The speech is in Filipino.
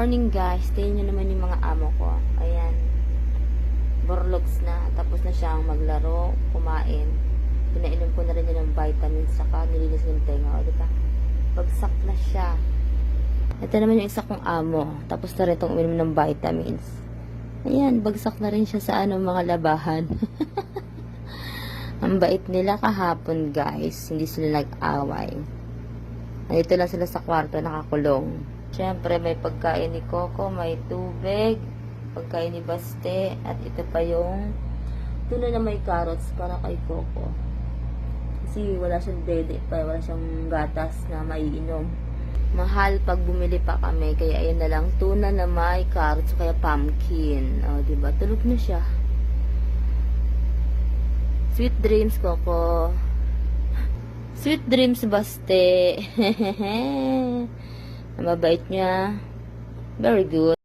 morning guys. Tingnan nyo naman yung mga amo ko. Ayan. Borlogs na. Tapos na siyang maglaro, kumain. Pinainom ko na rin yun ng vitamins. Saka nilinis yung tenga. O, diba? Bagsak na siya. Ito naman yung isa kong amo. Tapos na rin itong uminom ng vitamins. Ayan. Bagsak na rin siya sa mga labahan. Ang bait nila kahapon guys. Hindi sila nag-away. Nandito lang sila sa kwarto nakakulong. Siyempre, may pagkain ni Coco, may tubig, pagkain ni Baste, at ito pa yung tuna na may carrots para kay Coco. Kasi wala siyang dede pa, wala siyang gatas na maiinom. Mahal pag bumili pa kami, kaya ayun na lang, tuna na may carrots, kaya pumpkin. O, diba? Tulog na siya. Sweet dreams, Coco. Sweet dreams, Baste. Ang mabait niya. Very good.